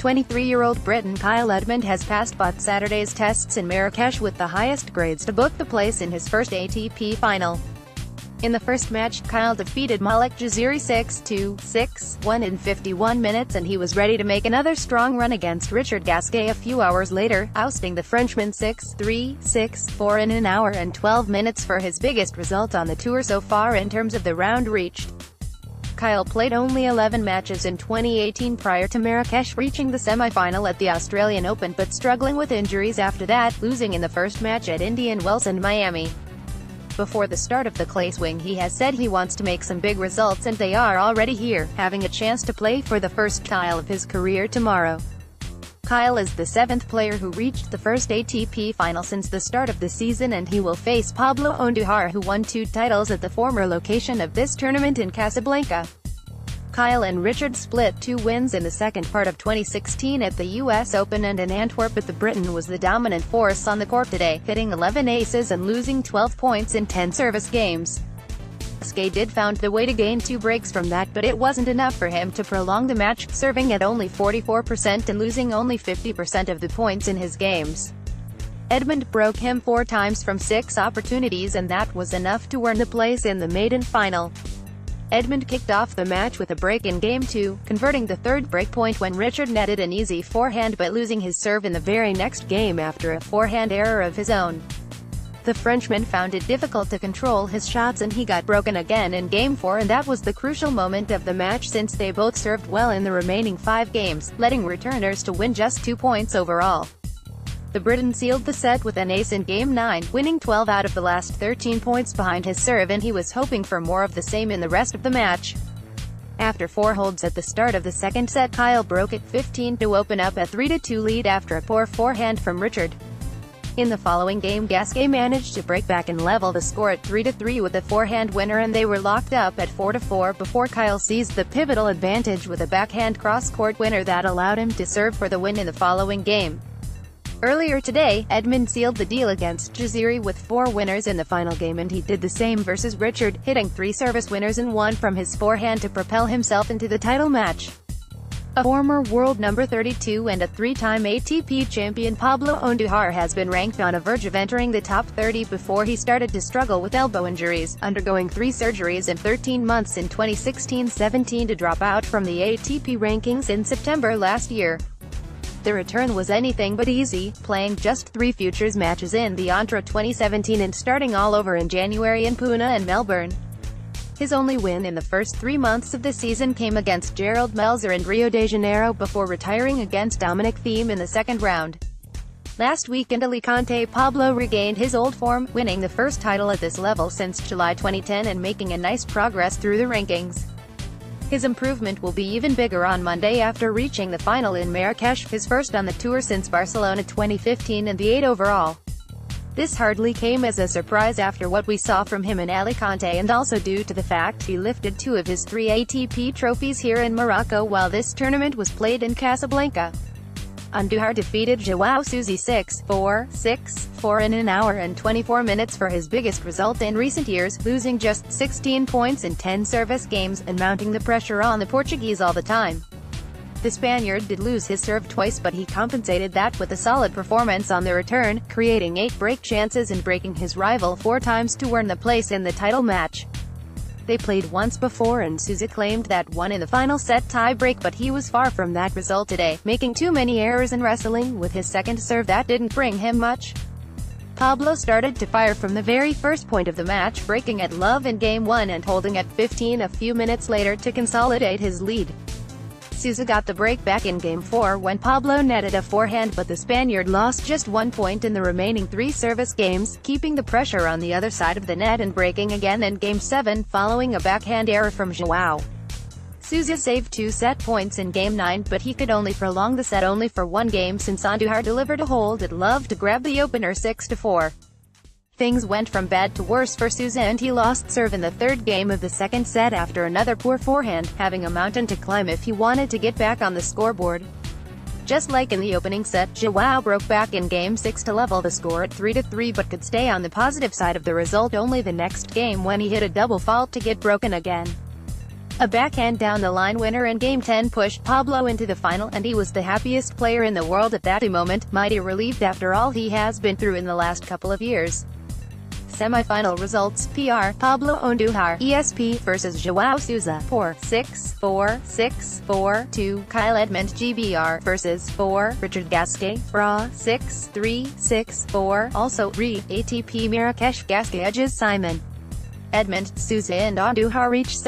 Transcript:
23-year-old Briton Kyle Edmund has passed both Saturday's tests in Marrakech with the highest grades to book the place in his first ATP final. In the first match, Kyle defeated Malek Jaziri 6-2, 6-1 in 51 minutes, and he was ready to make another strong run against Richard Gasquet a few hours later, ousting the Frenchman 6-3, 6-4 in an hour and 12 minutes for his biggest result on the tour so far in terms of the round reached. Kyle played only 11 matches in 2018 prior to Marrakech reaching the semi-final at the Australian Open, but struggling with injuries after that, losing in the first match at Indian Wells and Miami. Before the start of the clay swing, he has said he wants to make some big results, and they are already here, having a chance to play for the first title of his career tomorrow. Kyle is the 7th player who reached the first ATP final since the start of the season, and he will face Pablo Andujar, who won 2 titles at the former location of this tournament in Casablanca. Kyle and Richard split 2 wins in the second part of 2016 at the US Open and in Antwerp, but the Briton was the dominant force on the court today, hitting 11 aces and losing 12 points in 10 service games. Gasquet did found the way to gain 2 breaks from that, but it wasn't enough for him to prolong the match, serving at only 44% and losing only 50% of the points in his games. Edmund broke him 4 times from 6 opportunities, and that was enough to earn the place in the maiden final. Edmund kicked off the match with a break in Game 2, converting the 3rd breakpoint when Richard netted an easy forehand but losing his serve in the very next game after a forehand error of his own. The Frenchman found it difficult to control his shots, and he got broken again in Game 4, and that was the crucial moment of the match since they both served well in the remaining 5 games, letting returners to win just 2 points overall. The Briton sealed the set with an ace in Game 9, winning 12 out of the last 13 points behind his serve, and he was hoping for more of the same in the rest of the match. After 4 holds at the start of the second set, Kyle broke at 15 to open up a 3-2 lead after a poor forehand from Richard. In the following game, Gasquet managed to break back and level the score at 3-3 with a forehand winner, and they were locked up at 4-4 before Kyle seized the pivotal advantage with a backhand cross-court winner that allowed him to serve for the win in the following game. Earlier today, Edmund sealed the deal against Jaziri with 4 winners in the final game, and he did the same versus Richard, hitting 3 service winners and 1 from his forehand to propel himself into the title match. A former world number 32 and a 3-time ATP champion, Pablo Andujar, has been ranked on a verge of entering the top 30 before he started to struggle with elbow injuries, undergoing 3 surgeries in 13 months in 2016-17 to drop out from the ATP rankings in September last year. The return was anything but easy, playing just 3 futures matches in the Entre 2017 and starting all over in January in Pune and Melbourne. His only win in the first 3 months of the season came against Gerald Melzer in Rio de Janeiro before retiring against Dominic Thiem in the second round. Last week in Alicante, Pablo regained his old form, winning the first title at this level since July 2010 and making a nice progress through the rankings. His improvement will be even bigger on Monday after reaching the final in Marrakech, his first on the tour since Barcelona 2015 and the 8 overall. This hardly came as a surprise after what we saw from him in Alicante, and also due to the fact he lifted 2 of his 3 ATP trophies here in Morocco while this tournament was played in Casablanca. Andujar defeated João Sousa 6-4, 6-4 in an hour and 24 minutes for his biggest result in recent years, losing just 16 points in 10 service games, and mounting the pressure on the Portuguese all the time. The Spaniard did lose his serve twice, but he compensated that with a solid performance on the return, creating 8 break chances and breaking his rival 4 times to earn the place in the title match. They played once before, and Sousa claimed that one in the final set tie-break, but he was far from that result today, making too many errors and wrestling with his second serve that didn't bring him much. Pablo started to fire from the very first point of the match, breaking at love in Game 1 and holding at 15 a few minutes later to consolidate his lead. Sousa got the break back in Game 4 when Pablo netted a forehand, but the Spaniard lost just 1 point in the remaining 3 service games, keeping the pressure on the other side of the net and breaking again in Game 7 following a backhand error from João. Sousa saved 2 set points in Game 9, but he could only prolong the set only for 1 game since Andujar delivered a hold at love to grab the opener 6-4. Things went from bad to worse for Sousa, and he lost serve in the 3rd game of the second set after another poor forehand, having a mountain to climb if he wanted to get back on the scoreboard. Just like in the opening set, João broke back in Game 6 to level the score at 3-3 but could stay on the positive side of the result only the next game when he hit a double fault to get broken again. A backhand down-the-line winner in Game 10 pushed Pablo into the final, and he was the happiest player in the world at that moment, mighty relieved after all he has been through in the last couple of years. Semi-final results, PR, Pablo Andujar, ESP vs João Sousa, 4-6, 4-6, 4-2, Kyle Edmund, GBR vs 4, Richard Gasquet, Bra, 6-3, 6-4, also, ATP Marrakech, Gasquet edges Simon. Edmund, Sousa and Andujar reached